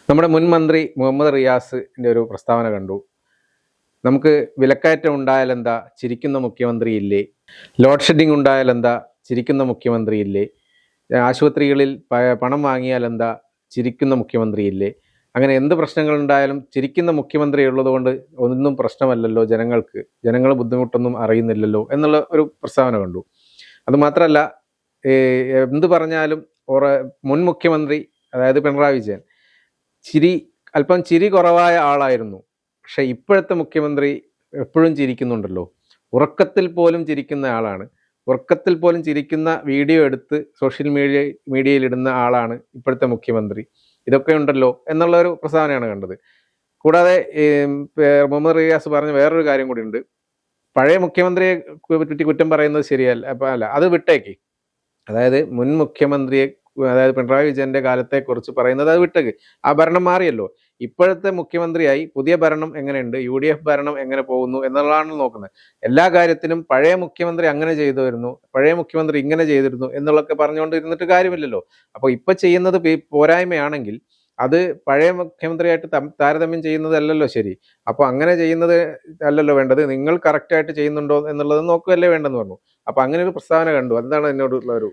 നമ്മുടെ മുൻ മന്ത്രി മുഹമ്മദ് റിയാസിൻ്റെ ഒരു പ്രസ്താവന കണ്ടു. നമുക്ക് വിലക്കയറ്റം ഉണ്ടായാലെന്താ, ചിരിക്കുന്ന മുഖ്യമന്ത്രി ഇല്ലേ? ലോഡ് ഷെഡിങ് ഉണ്ടായാലെന്താ, ചിരിക്കുന്ന മുഖ്യമന്ത്രി ഇല്ലേ? ആശുപത്രികളിൽ പണം വാങ്ങിയാലെന്താ, ചിരിക്കുന്ന മുഖ്യമന്ത്രി ഇല്ലേ? അങ്ങനെ എന്ത് പ്രശ്നങ്ങളുണ്ടായാലും ചിരിക്കുന്ന മുഖ്യമന്ത്രി ഉള്ളതുകൊണ്ട് ഒന്നും പ്രശ്നമല്ലല്ലോ, ജനങ്ങൾ ബുദ്ധിമുട്ടൊന്നും അറിയുന്നില്ലല്ലോ എന്നുള്ള ഒരു പ്രസ്താവന കണ്ടു. അതുമാത്രമല്ല, എന്ത് പറഞ്ഞാലും മുൻ മുഖ്യമന്ത്രി അതായത് പിണറായി വിജയൻ അല്പം ചിരി കുറവായ ആളായിരുന്നു. പക്ഷെ ഇപ്പോഴത്തെ മുഖ്യമന്ത്രി എപ്പോഴും ചിരിക്കുന്നുണ്ടല്ലോ, ഉറക്കത്തിൽ പോലും ചിരിക്കുന്ന ആളാണ്. ഉറക്കത്തിൽ പോലും ചിരിക്കുന്ന വീഡിയോ എടുത്ത് സോഷ്യൽ മീഡിയയിൽ ഇടുന്ന ആളാണ് ഇപ്പോഴത്തെ മുഖ്യമന്ത്രി. ഇതൊക്കെ ഉണ്ടല്ലോ എന്നുള്ള ഒരു പ്രസ്താവനയാണ് കണ്ടത്. കൂടാതെ മുഹമ്മദ് റിയാസ് പറഞ്ഞ വേറൊരു കാര്യം കൂടി ഉണ്ട്. പഴയ മുഖ്യമന്ത്രിയെ പറ്റി കുറ്റം പറയുന്നത് ശരിയല്ല, അല്ല അത് വിട്ടേക്ക്. അതായത് മുൻ മുഖ്യമന്ത്രിയെ, അതായത് പിണറായി വിജയന്റെ കാലത്തെക്കുറിച്ച് പറയുന്നത് അത് വിട്ടേക്ക്. ആ ഭരണം മാറിയല്ലോ. ഇപ്പോഴത്തെ മുഖ്യമന്ത്രിയായി പുതിയ ഭരണം എങ്ങനെയുണ്ട്, UDF ഭരണം എങ്ങനെ പോകുന്നു എന്നുള്ളതാണ് നോക്കുന്നത്. എല്ലാ കാര്യത്തിനും പഴയ മുഖ്യമന്ത്രി അങ്ങനെ ചെയ്തിരുന്നു, പഴയ മുഖ്യമന്ത്രി ഇങ്ങനെ ചെയ്തിരുന്നു എന്നുള്ളതൊക്കെ പറഞ്ഞുകൊണ്ടിരുന്നിട്ട് കാര്യമില്ലല്ലോ. അപ്പോൾ ഇപ്പൊ ചെയ്യുന്നത് പോരായ്മയാണെങ്കിൽ അത് പഴയ മുഖ്യമന്ത്രിയായിട്ട് താരതമ്യം ചെയ്യുന്നതല്ലല്ലോ ശരി. അപ്പോൾ അങ്ങനെ ചെയ്യുന്നത് അല്ലല്ലോ വേണ്ടത്. നിങ്ങൾ കറക്റ്റായിട്ട് ചെയ്യുന്നുണ്ടോ എന്നുള്ളത് നോക്കുകയല്ലേ വേണ്ടെന്ന് പറഞ്ഞു. അപ്പൊ അങ്ങനെ ഒരു പ്രസ്താവന കണ്ടു. എന്താണ് എന്നോടുള്ള ഒരു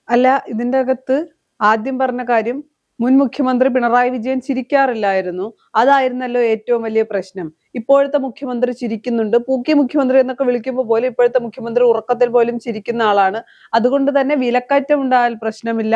അല്ല, ഇതിന്റെ അകത്ത് ആദ്യം പറഞ്ഞ കാര്യം മുൻ മുഖ്യമന്ത്രി പിണറായി വിജയൻ ചിരിക്കാറില്ലായിരുന്നു. അതായിരുന്നല്ലോ ഏറ്റവും വലിയ പ്രശ്നം. ഇപ്പോഴത്തെ മുഖ്യമന്ത്രി ചിരിക്കുന്നുണ്ട്. പൂക്കി മുഖ്യമന്ത്രി എന്നൊക്കെ വിളിക്കുമ്പോൾ പോലും ഇപ്പോഴത്തെ മുഖ്യമന്ത്രി ഉറക്കത്തിൽ പോലും ചിരിക്കുന്ന ആളാണ്. അതുകൊണ്ട് തന്നെ വിലക്കയറ്റം ഉണ്ടായാൽ പ്രശ്നമില്ല,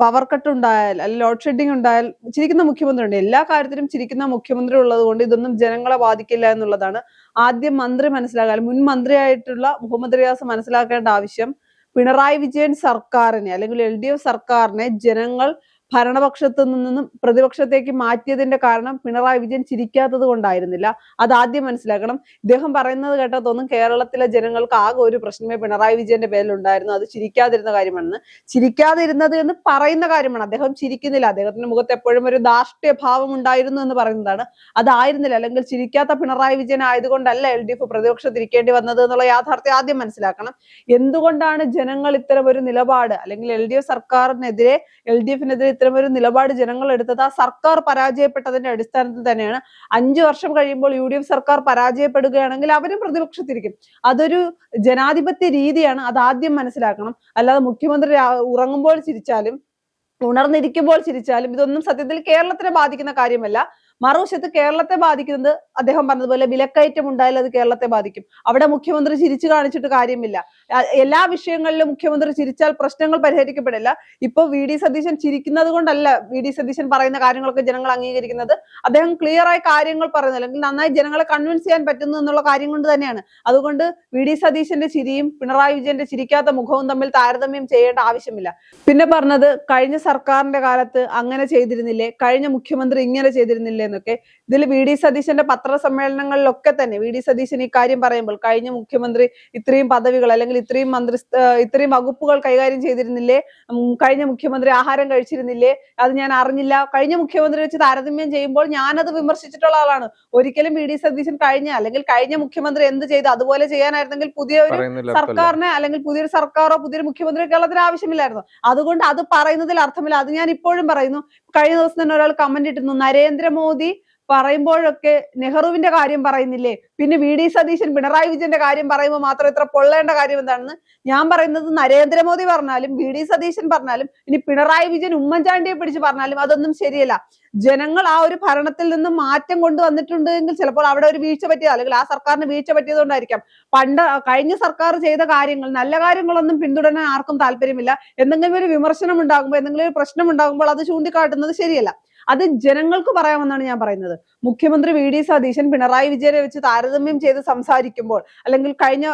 പവർ കട്ട് ഉണ്ടായാൽ അല്ലെങ്കിൽ ലോഡ് ഷെഡിങ് ഉണ്ടായാൽ ചിരിക്കുന്ന മുഖ്യമന്ത്രി ഉണ്ട്. എല്ലാ കാര്യത്തിലും ചിരിക്കുന്ന മുഖ്യമന്ത്രി ഉള്ളത് കൊണ്ട് ഇതൊന്നും ജനങ്ങളെ ബാധിക്കില്ല എന്നുള്ളതാണ് ആദ്യം മന്ത്രി മനസ്സിലാക്കാൻ, മുൻ മന്ത്രിയായിട്ടുള്ള മുഹമ്മദ് റിയാസ് മനസ്സിലാക്കേണ്ട ആവശ്യം. പിണറായി വിജയൻ സർക്കാരിനെ അല്ലെങ്കിൽ LDF സർക്കാരിനെ ജനങ്ങൾ ഭരണപക്ഷത്തു നിന്നും പ്രതിപക്ഷത്തേക്ക് മാറ്റിയതിന്റെ കാരണം പിണറായി വിജയൻ ചിരിക്കാത്തത് കൊണ്ടായിരുന്നില്ല. അത് ആദ്യം മനസ്സിലാക്കണം. ഇദ്ദേഹം പറയുന്നത് കേട്ടാൽ തോന്നും കേരളത്തിലെ ജനങ്ങൾക്ക് ആകെ ഒരു പ്രശ്നമേ പിണറായി വിജയന്റെ പേരിലുണ്ടായിരുന്നു, അത് ചിരിക്കാതിരുന്ന കാര്യമാണെന്ന്. ചിരിക്കാതിരുന്നത് എന്ന് പറയുന്ന കാര്യമാണ്. അദ്ദേഹം ചിരിക്കുന്നില്ല, അദ്ദേഹത്തിന്റെ മുഖത്ത് എപ്പോഴും ഒരു ധാർഷ്ട്യ ഭാവം ഉണ്ടായിരുന്നു എന്ന് പറയുന്നതാണ്. അതായിരുന്നില്ല, അല്ലെങ്കിൽ ചിരിക്കാത്ത പിണറായി വിജയൻ ആയതുകൊണ്ടല്ല LDF പ്രതിപക്ഷത്തിരിക്കേണ്ടി വന്നത് എന്നുള്ള യാഥാർത്ഥ്യം ആദ്യം മനസ്സിലാക്കണം. എന്തുകൊണ്ടാണ് ജനങ്ങൾ ഇത്തരം ഒരു നിലപാട്, അല്ലെങ്കിൽ LDF സർക്കാരിനെതിരെ LDFനെതിരെ ഇത്തരം ഒരു നിലപാട് ജനങ്ങൾ എടുത്തത്? ആ സർക്കാർ പരാജയപ്പെട്ടതിന്റെ അടിസ്ഥാനത്തിൽ തന്നെയാണ്. 5 വർഷം കഴിയുമ്പോൾ UDF സർക്കാർ പരാജയപ്പെടുകയാണെങ്കിൽ അവരും പ്രതിപക്ഷത്തിരിക്കും. അതൊരു ജനാധിപത്യ രീതിയാണ്, അത് ആദ്യം മനസ്സിലാക്കണം. അല്ലാതെ മുഖ്യമന്ത്രി ഉറങ്ങുമ്പോൾ ചിരിച്ചാലും ഉണർന്നിരിക്കുമ്പോൾ ചിരിച്ചാലും ഇതൊന്നും സത്യത്തിൽ കേരളത്തിനെ ബാധിക്കുന്ന കാര്യമല്ല. മറുവശത്ത് കേരളത്തെ ബാധിക്കുന്നത് അദ്ദേഹം പറഞ്ഞതുപോലെ വിലക്കയറ്റം ഉണ്ടായാൽ അത് കേരളത്തെ ബാധിക്കും. അവിടെ മുഖ്യമന്ത്രി ചിരിച്ചു കാണിച്ചിട്ട് കാര്യമില്ല. എല്ലാ വിഷയങ്ങളിലും മുഖ്യമന്ത്രി ചിരിച്ചാൽ പ്രശ്നങ്ങൾ പരിഹരിക്കപ്പെടില്ല. ഇപ്പൊ VD സതീശൻ ചിരിക്കുന്നത് കൊണ്ടല്ല VD സതീശൻ പറയുന്ന കാര്യങ്ങളൊക്കെ ജനങ്ങൾ അംഗീകരിക്കുന്നത്. അദ്ദേഹം ക്ലിയർ ആയി കാര്യങ്ങൾ പറയുന്നത്, അല്ലെങ്കിൽ നന്നായി ജനങ്ങളെ കൺവിൻസ് ചെയ്യാൻ പറ്റുന്നു എന്നുള്ള കാര്യം കൊണ്ട് തന്നെയാണ്. അതുകൊണ്ട് VD സതീശന്റെ ചിരിയും പിണറായി വിജയന്റെ ചിരിക്കാത്ത മുഖവും തമ്മിൽ താരതമ്യം ചെയ്യേണ്ട ആവശ്യമില്ല. പിന്നെ പറഞ്ഞത് കഴിഞ്ഞ സർക്കാരിന്റെ കാലത്ത് അങ്ങനെ ചെയ്തിരുന്നില്ലേ, കഴിഞ്ഞ മുഖ്യമന്ത്രി ഇങ്ങനെ ചെയ്തിരുന്നില്ലേ എന്നൊക്കെ. ഇതിൽ VD സതീശന്റെ പത്രസമ്മേളനങ്ങളിലൊക്കെ തന്നെ VD സതീശൻ ഈ കാര്യം പറയുമ്പോൾ കഴിഞ്ഞ മുഖ്യമന്ത്രി ഇത്രയും പദവികൾ അല്ലെങ്കിൽ ഇത്രയും വകുപ്പുകൾ കൈകാര്യം ചെയ്തിരുന്നില്ലേ, കഴിഞ്ഞ മുഖ്യമന്ത്രി ആഹാരം കഴിച്ചിരുന്നില്ലേ, അത് ഞാൻ അറിഞ്ഞില്ല, കഴിഞ്ഞ മുഖ്യമന്ത്രി വെച്ച് താരതമ്യം ചെയ്യുമ്പോൾ ഞാനത് വിമർശിച്ചിട്ടുള്ള ആളാണ്. ഒരിക്കലും VD സതീശൻ കഴിഞ്ഞ മുഖ്യമന്ത്രി എന്ത് ചെയ്തു അതുപോലെ ചെയ്യാനായിരുന്നെങ്കിൽ പുതിയൊരു സർക്കാരിനെ അല്ലെങ്കിൽ പുതിയൊരു സർക്കാരോ പുതിയൊരു മുഖ്യമന്ത്രിയോ കേരളത്തിന് ആവശ്യമില്ലായിരുന്നു. അതുകൊണ്ട് അത് പറയുന്നതിൽ അർത്ഥമില്ല. അത് ഞാൻ ഇപ്പോഴും പറയുന്നു. കഴിഞ്ഞ ദിവസം തന്നെ ഒരാൾ കമന്റ് ഇട്ടിരുന്നു, നരേന്ദ്രമോദി പറയുമ്പോഴൊക്കെ നെഹ്റുവിന്റെ കാര്യം പറയുന്നില്ലേ, പിന്നെ VD സതീശൻ പിണറായി വിജയന്റെ കാര്യം പറയുമ്പോൾ മാത്രം ഇത്ര പൊള്ളേണ്ട കാര്യം എന്താണെന്ന്. ഞാൻ പറയുന്നത് നരേന്ദ്രമോദി പറഞ്ഞാലും VD സതീശൻ പറഞ്ഞാലും ഇനി പിണറായി വിജയൻ ഉമ്മൻചാണ്ടിയെ പിടിച്ച് പറഞ്ഞാലും അതൊന്നും ശരിയല്ല. ജനങ്ങൾ ആ ഒരു ഭരണത്തിൽ നിന്ന് മാറ്റം കൊണ്ടുവന്നിട്ടുണ്ട് എങ്കിൽ ചിലപ്പോൾ അവിടെ ഒരു വീഴ്ച പറ്റിയത്, അല്ലെങ്കിൽ ആ സർക്കാരിന് വീഴ്ച പറ്റിയതുകൊണ്ടായിരിക്കാം. കഴിഞ്ഞ സർക്കാർ ചെയ്ത കാര്യങ്ങൾ, നല്ല കാര്യങ്ങളൊന്നും പിന്തുടരാൻ ആർക്കും താല്പര്യമില്ല. എന്തെങ്കിലും ഒരു വിമർശനം ഉണ്ടാകുമ്പോൾ, എന്തെങ്കിലും ഒരു പ്രശ്നം ഉണ്ടാകുമ്പോൾ അത് ചൂണ്ടിക്കാട്ടുന്നത് ശരിയല്ല. അത് ജനങ്ങൾക്ക് പറയാമെന്നാണ് ഞാൻ പറയുന്നത്. മുഖ്യമന്ത്രി VD സതീശൻ പിണറായി വിജയനെ വെച്ച് താരതമ്യം ചെയ്ത് സംസാരിക്കുമ്പോൾ, അല്ലെങ്കിൽ കഴിഞ്ഞ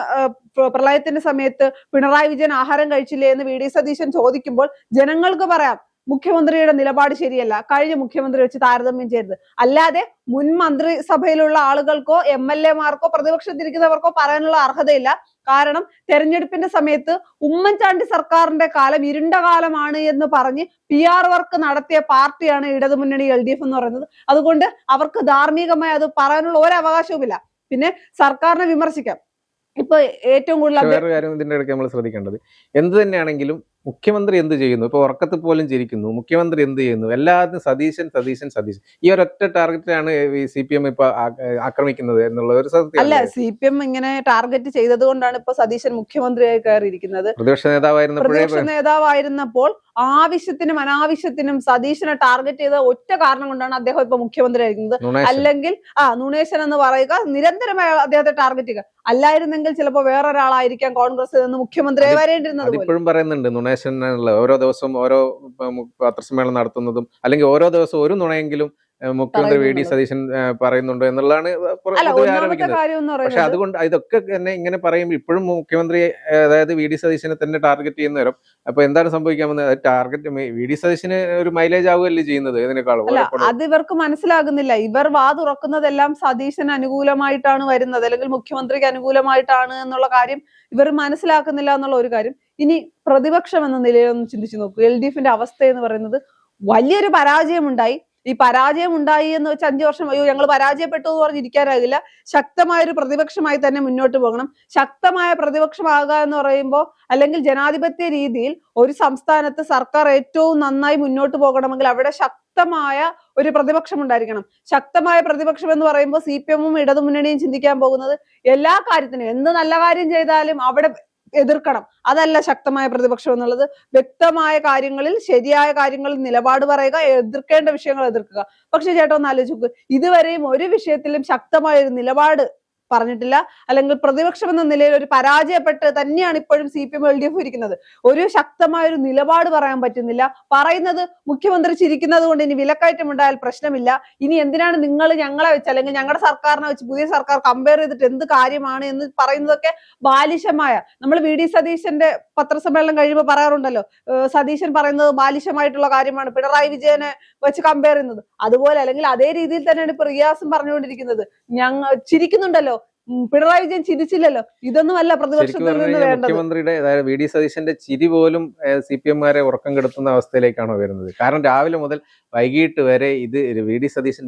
പ്രളയത്തിന്റെ സമയത്ത് പിണറായി വിജയൻ ആഹാരം കഴിച്ചില്ലേ എന്ന് VD സതീശൻ ചോദിക്കുമ്പോൾ ജനങ്ങൾക്ക് പറയാം മുഖ്യമന്ത്രിയുടെ നിലപാട് ശരിയല്ല, കഴിഞ്ഞ മുഖ്യമന്ത്രി വെച്ച് താരതമ്യം ചെയ്തത്. അല്ലാതെ മുൻ മന്ത്രിസഭയിലുള്ള ആളുകൾക്കോ MLA മാർക്കോ പ്രതിപക്ഷത്തിരിക്കുന്നവർക്കോ പറയാനുള്ള അർഹതയില്ല. കാരണം തെരഞ്ഞെടുപ്പിന്റെ സമയത്ത് ഉമ്മൻചാണ്ടി സർക്കാരിന്റെ കാലം ഇരുണ്ട കാലമാണ് എന്ന് പറഞ്ഞ് PR വർക്ക് നടത്തിയ പാർട്ടിയാണ് ഇടതുമുന്നണി LDF എന്ന് പറയുന്നത്. അതുകൊണ്ട് അവർക്ക് ധാർമ്മികമായി അത് പറയാനുള്ള ഒരു അവകാശവുമില്ല. പിന്നെ സർക്കാരിനെ വിമർശിക്കാം. ഇപ്പൊ ഏറ്റവും കൂടുതൽ വേറെ കാര്യം ഇതിന്റെ ഇടയ്ക്ക് നമ്മൾ ശ്രദ്ധിക്കേണ്ടത്, എന്ത് തന്നെയാണെങ്കിലും മുഖ്യമന്ത്രി എന്ത് ചെയ്യുന്നു? ഇപ്പൊ ഉറക്കത്തിൽ പോലും ചിരിക്കുന്നു. മുഖ്യമന്ത്രി എന്ത് ചെയ്യുന്നു? എല്ലാത്തിനും സതീശൻ സതീശൻ സതീശൻ. ഈ ഒരൊറ്റ ടാർഗറ്റാണ് CPM ഇപ്പൊ ആക്രമിക്കുന്നത് എന്നുള്ള ഒരു അല്ല, സത്യം. CPM ഇങ്ങനെ ടാർഗറ്റ് ചെയ്തത് കൊണ്ടാണ് ഇപ്പൊ സതീശൻ മുഖ്യമന്ത്രിയായി കയറിയിരിക്കുന്നത്. പ്രതിപക്ഷ നേതാവായിരുന്നപ്പോൾ ആവശ്യത്തിനും അനാവശ്യത്തിനും സതീശനെ ടാർഗറ്റ് ചെയ്ത ഒറ്റ കാരണം കൊണ്ടാണ് അദ്ദേഹം ഇപ്പൊ മുഖ്യമന്ത്രി ആയിരിക്കുന്നത്. അല്ലെങ്കിൽ നുണേശൻ എന്ന് പറയുക, നിരന്തരമായി അദ്ദേഹത്തെ ടാർഗറ്റ് ചെയ്യുക. അല്ലായിരുന്നെങ്കിൽ ചിലപ്പോ വേറൊരാളായിരിക്കാം കോൺഗ്രസ് നിന്ന് മുഖ്യമന്ത്രിയായി വരേണ്ടിരുന്നത്. ഇപ്പോഴും പറയുന്നുണ്ട് നുണേശൻ ഓരോ ദിവസവും ഓരോ പത്രസമ്മേളനം നടത്തുന്നതും, അല്ലെങ്കിൽ ഓരോ ദിവസവും ഒരു നുണയെങ്കിലും മുഖ്യമന്ത്രി VD സതീശൻ പറയുന്നുണ്ട് എന്നുള്ളതാണ് ആരോപിക്കുന്നത്. പക്ഷെ അതുകൊണ്ട് ഇതൊക്കെ തന്നെ ഇങ്ങനെ പറയുമ്പോൾ ഇപ്പോഴും മുഖ്യമന്ത്രി, അതായത് VD സതീശനെ തന്നെ ടാർഗറ്റ് ചെയ്യുന്നവരും അപ്പൊ എന്താണ് സംഭവിക്കാമെന്ന്, ടാർഗറ്റ് VD സതീശന് ഒരു മൈലേജ് ആവുകയല്ലേ ചെയ്യുന്നത് ഇതിനേക്കാളും. അത് ഇവർക്ക് മനസ്സിലാകുന്നില്ല. ഇവർ തുറക്കുന്നതെല്ലാം സതീശന് അനുകൂലമായിട്ടാണ് വരുന്നത്, അല്ലെങ്കിൽ മുഖ്യമന്ത്രിക്ക് അനുകൂലമായിട്ടാണ് എന്നുള്ള കാര്യം ഇവർ മനസ്സിലാക്കുന്നില്ല എന്നുള്ള ഒരു കാര്യം. ഇനി പ്രതിപക്ഷം എന്ന നിലയിലൊന്ന് ചിന്തിച്ചു നോക്കൂ. LDFന്റെ അവസ്ഥ എന്ന് പറയുന്നത് വലിയൊരു പരാജയമുണ്ടായി. ഈ പരാജയം ഉണ്ടായി എന്ന് വെച്ച് 5 വർഷം ഞങ്ങൾ പരാജയപ്പെട്ടു എന്ന് പറഞ്ഞിരിക്കാനാകില്ല. ശക്തമായൊരു പ്രതിപക്ഷമായി തന്നെ മുന്നോട്ട് പോകണം. ശക്തമായ പ്രതിപക്ഷമാകുക എന്ന് പറയുമ്പോൾ, അല്ലെങ്കിൽ ജനാധിപത്യ രീതിയിൽ ഒരു സംസ്ഥാനത്ത് സർക്കാർ ഏറ്റവും നന്നായി മുന്നോട്ട് പോകണമെങ്കിൽ അവിടെ ശക്തമായ ഒരു പ്രതിപക്ഷം ഉണ്ടായിരിക്കണം. ശക്തമായ പ്രതിപക്ഷം എന്ന് പറയുമ്പോൾ CPM-ഉം ഇടതുമുന്നണിയും ചിന്തിക്കാൻ പോകുന്നത് എല്ലാ കാര്യത്തിനും, എന്ത് നല്ല കാര്യം ചെയ്താലും അവിടെ എതിർക്കണം. അതല്ല ശക്തമായ പ്രതിപക്ഷം എന്നുള്ളത്. വ്യക്തമായ കാര്യങ്ങളിൽ, ശരിയായ കാര്യങ്ങളിൽ നിലപാട് പറയുക, എതിർക്കേണ്ട വിഷയങ്ങൾ എതിർക്കുക. പക്ഷെ ചേട്ടാ ഒന്ന് ആലോചിക്കുക, ഇതുവരെയും ഒരു വിഷയത്തിലും ശക്തമായ ഒരു നിലപാട് പറഞ്ഞിട്ടില്ല. അല്ലെങ്കിൽ പ്രതിപക്ഷം എന്ന നിലയിൽ ഒരു പരാജയപ്പെട്ട് തന്നെയാണ് ഇപ്പോഴും CPM LDF ഇരിക്കുന്നത്. ഒരു ശക്തമായ ഒരു നിലപാട് പറയാൻ പറ്റുന്നില്ല. പറയുന്നത് മുഖ്യമന്ത്രി ചിരിക്കുന്നത് കൊണ്ട് ഇനി വിലക്കയറ്റം ഉണ്ടായാൽ പ്രശ്നമില്ല, ഇനി എന്തിനാണ് നിങ്ങൾ ഞങ്ങളെ വെച്ച്, അല്ലെങ്കിൽ ഞങ്ങളുടെ സർക്കാരിനെ വെച്ച് പുതിയ സർക്കാർ കമ്പയർ ചെയ്തിട്ട് എന്ത് കാര്യമാണ് എന്ന് പറയുന്നതൊക്കെ ബാലിശമായ, നമ്മൾ VD സതീശന്റെ പത്രസമ്മേളനം കഴിയുമ്പോൾ പറയാറുണ്ടല്ലോ, സതീശൻ പറയുന്നത് ബാലിശമായിട്ടുള്ള കാര്യമാണ്, പിണറായി വിജയനെ വെച്ച് കമ്പയർ ചെയ്യുന്നത്. അതുപോലെ, അല്ലെങ്കിൽ അതേ രീതിയിൽ തന്നെയാണ് ഇപ്പൊ റിയാസും പറഞ്ഞുകൊണ്ടിരിക്കുന്നത്. ഞങ്ങൾ ചിരിക്കുന്നുണ്ടല്ലോ, പിണറായി വിജയൻ ചിരിച്ചില്ലല്ലോ. ഇതൊന്നുമല്ല പ്രതിപക്ഷത്തിൽ നിന്ന് വേണ്ടത്. മുഖ്യമന്ത്രിയുടെ, അതായത് VD സതീശന്റെ ചിരി പോലും CPM-മാരെ ഉറക്കം കെടുത്തുന്ന അവസ്ഥയിലേക്കാണോ വരുന്നത്? കാരണം രാവിലെ മുതൽ വൈകിട്ട് വരെ ഇത് VD സതീശൻ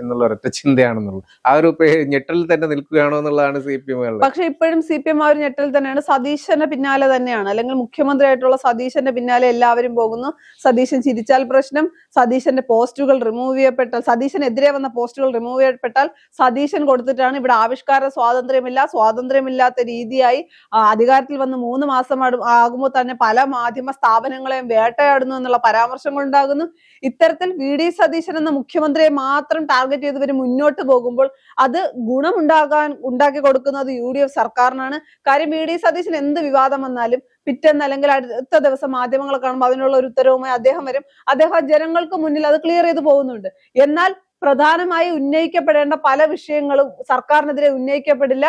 എന്നുള്ള ഒരൊറ്റ ചിന്തയാണെന്നുള്ളത്, ആ ഒരു ഞെട്ടലിൽ തന്നെ നിൽക്കുകയാണോ എന്നുള്ളതാണ് CPM. പക്ഷെ ഇപ്പോഴും CPM ആ ഒരു ഞെട്ടൽ തന്നെയാണ്. സതീശന്റെ പിന്നാലെ തന്നെയാണ്, അല്ലെങ്കിൽ മുഖ്യമന്ത്രിയായിട്ടുള്ള സതീശന്റെ പിന്നാലെ എല്ലാവരും പോകുന്നു. സതീശൻ ചിരിച്ചാൽ പ്രശ്നം, സതീശന്റെ പോസ്റ്റുകൾ റിമൂവ് ചെയ്യപ്പെട്ടാൽ, സതീശനെതിരെ വന്ന പോസ്റ്റുകൾ റിമൂവ് ചെയ്യപ്പെട്ടാൽ സതീശൻ കൊടുത്തിട്ടാണ്. ഇവിടെ ആവിഷ്കാര സ്വാതന്ത്ര്യമില്ലാത്ത രീതിയായി അധികാരത്തിൽ വന്ന് 3 മാസം ആകുമ്പോൾ തന്നെ പല മാധ്യമ സ്ഥാപനങ്ങളെയും വേട്ടയാടുന്നു എന്നുള്ള പരാമർശങ്ങൾ ഉണ്ടാകുന്നു. ഇത്തരത്തിൽ VD സതീശൻ എന്ന മുഖ്യമന്ത്രിയെ മാത്രം ടാർഗറ്റ് ചെയ്തവർ മുന്നോട്ട് പോകുമ്പോൾ അത് ഉണ്ടാക്കി കൊടുക്കുന്നത് UDF സർക്കാരിനാണ്. കാര്യം VD സതീശൻ എന്ത് വിവാദം വന്നാലും പിറ്റേന്ന് അല്ലെങ്കിൽ അടുത്ത ദിവസം മാധ്യമങ്ങൾ കാണുമ്പോൾ അതിനുള്ള ഒരു ഉത്തരവുമായി അദ്ദേഹം വരും. അദ്ദേഹം ജനങ്ങൾക്ക് മുന്നിൽ അത് ക്ലിയർ ചെയ്ത് പോകുന്നുണ്ട്. എന്നാൽ പ്രധാനമായി ഉന്നയിക്കപ്പെടേണ്ട പല വിഷയങ്ങളും സർക്കാരിനെതിരെ ഉന്നയിക്കപ്പെടില്ല.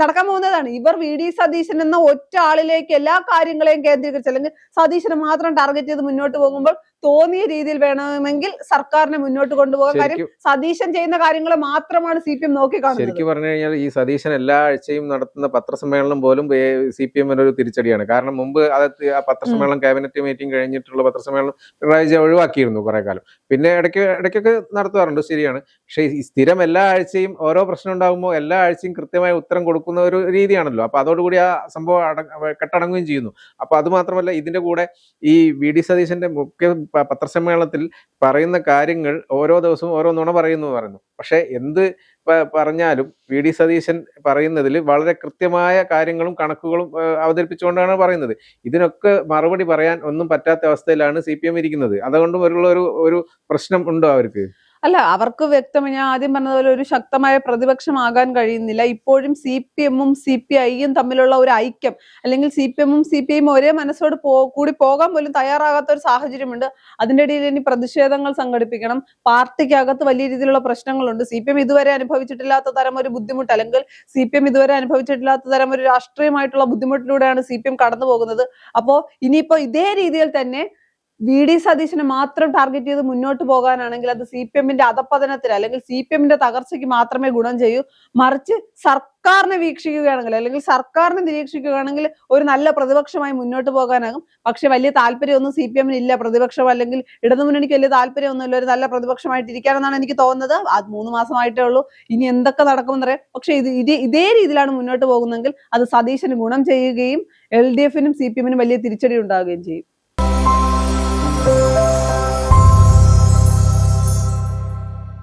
നടക്കാൻ പോകുന്നതാണ്. ഇവർ VD സതീശൻ എന്ന ഒറ്റ ആളിലേക്ക് എല്ലാ കാര്യങ്ങളെയും കേന്ദ്രീകരിച്ച്, അല്ലെങ്കിൽ സതീശനെ മാത്രം ടാർഗറ്റ് ചെയ്ത് മുന്നോട്ട് പോകുമ്പോൾ തോന്നിയ രീതിയിൽ വേണമെങ്കിൽ സർക്കാരിനെ മുന്നോട്ട് കൊണ്ടുപോകാൻ. കാര്യം സതീശൻ ചെയ്യുന്ന കാര്യങ്ങളെ മാത്രമാണ് CPM നോക്കിക്കാണുന്നത്. ശരിക്കും പറഞ്ഞു കഴിഞ്ഞാൽ ഈ സതീശൻ എല്ലാ ആഴ്ചയും നടത്തുന്ന പത്രസമ്മേളനം പോലും CPM-ന് ഒരു തിരിച്ചടിയാണ്. കാരണം മുമ്പ് ആ പത്രസമ്മേളനം, ക്യാബിനറ്റ് മീറ്റിംഗ് കഴിഞ്ഞിട്ടുള്ള പത്രസമ്മേളനം പിണറായി വിജയൻ ഒഴിവാക്കിയിരുന്നു കുറെ കാലം. പിന്നെ ഇടയ്ക്കൊക്കെ നടത്താറുണ്ട്, ശരിയാണ്. പക്ഷേ ഈ സ്ഥിരം എല്ലാ ആഴ്ചയും ഓരോ പ്രശ്നം ഉണ്ടാകുമ്പോൾ എല്ലാ ആഴ്ചയും കൃത്യമായ ഉത്തരം കൊടുക്കുന്ന ഒരു രീതിയാണല്ലോ. അപ്പൊ അതോടുകൂടി ആ സംഭവം കെട്ടടങ്ങുകയും ചെയ്യുന്നു. അപ്പൊ അത് മാത്രമല്ല, ഇതിന്റെ കൂടെ ഈ VD സതീശന്റെ മുഖ്യ പത്രസമ്മേളനത്തിൽ പറയുന്ന കാര്യങ്ങൾ ഓരോ ദിവസവും ഓരോ നുണ പറയുന്നു. പക്ഷെ എന്ത് പറഞ്ഞാലും VD സതീശൻ പറയുന്നതിൽ വളരെ കൃത്യമായ കാര്യങ്ങളും കണക്കുകളും അവതരിപ്പിച്ചുകൊണ്ടാണ് പറയുന്നത്. ഇതിനൊക്കെ മറുപടി പറയാൻ ഒന്നും പറ്റാത്ത അവസ്ഥയിലാണ് CPM ഇരിക്കുന്നത്. അതുകൊണ്ടും ഒരു പ്രശ്നം ഉണ്ടോ അവർക്ക്? അല്ല, അവർക്ക് വ്യക്തമായി ഞാൻ ആദ്യം പറഞ്ഞതുപോലെ ഒരു ശക്തമായ പ്രതിപക്ഷമാകാൻ കഴിയുന്നില്ല. ഇപ്പോഴും CPM-ഉം CPI-യും തമ്മിലുള്ള ഒരു ഐക്യം, അല്ലെങ്കിൽ CPM-ഉം CPI-യും ഒരേ മനസ്സോട് കൂടി പോകാൻ പോലും തയ്യാറാകാത്ത ഒരു സാഹചര്യമുണ്ട്. അതിന്റെ ഇടയിൽ ഇനി പ്രതിഷേധങ്ങൾ സംഘടിപ്പിക്കണം. പാർട്ടിക്കകത്ത് വലിയ രീതിയിലുള്ള പ്രശ്നങ്ങളുണ്ട്. CPM ഇതുവരെ അനുഭവിച്ചിട്ടില്ലാത്ത തരം ഒരു ബുദ്ധിമുട്ട്, അല്ലെങ്കിൽ CPM ഇതുവരെ അനുഭവിച്ചിട്ടില്ലാത്ത തരം ഒരു രാഷ്ട്രീയമായിട്ടുള്ള ബുദ്ധിമുട്ടിലൂടെയാണ് CPM കടന്നു പോകുന്നത്. അപ്പോ ഇനിയിപ്പോ ഇതേ രീതിയിൽ തന്നെ VD സതീശനെ മാത്രം ടാർഗറ്റ് ചെയ്ത് മുന്നോട്ട് പോകാനാണെങ്കിൽ അത് CPM-ന്റെ അധപ്പതനത്തിൽ അല്ലെങ്കിൽ CPM-ന്റെ തകർച്ചയ്ക്ക് മാത്രമേ ഗുണം ചെയ്യൂ. മറിച്ച് സർക്കാരിനെ വീക്ഷിക്കുകയാണെങ്കിൽ അല്ലെങ്കിൽ സർക്കാരിനെ നിരീക്ഷിക്കുകയാണെങ്കിൽ ഒരു നല്ല പ്രതിപക്ഷമായി മുന്നോട്ട് പോകാനാകും. പക്ഷെ വലിയ താല്പര്യമൊന്നും CPM-ന് ഇല്ല. പ്രതിപക്ഷം അല്ലെങ്കിൽ ഇടതുമുന്നണിക്ക് വലിയ താല്പര്യമൊന്നുമില്ല ഒരു നല്ല പ്രതിപക്ഷമായിട്ട് ഇരിക്കാനെന്നാണ് എനിക്ക് തോന്നുന്നത്. അത് 3 മാസമായിട്ടേ ഉള്ളൂ. ഇനി എന്തൊക്കെ നടക്കുമെന്നറിയാം. പക്ഷെ ഇതേ രീതിയിലാണ് മുന്നോട്ട് പോകുന്നതെങ്കിൽ അത് സതീശന് ഗുണം ചെയ്യുകയും LDF-നും CPM-നും വലിയ തിരിച്ചടി ഉണ്ടാവുകയും ചെയ്യും.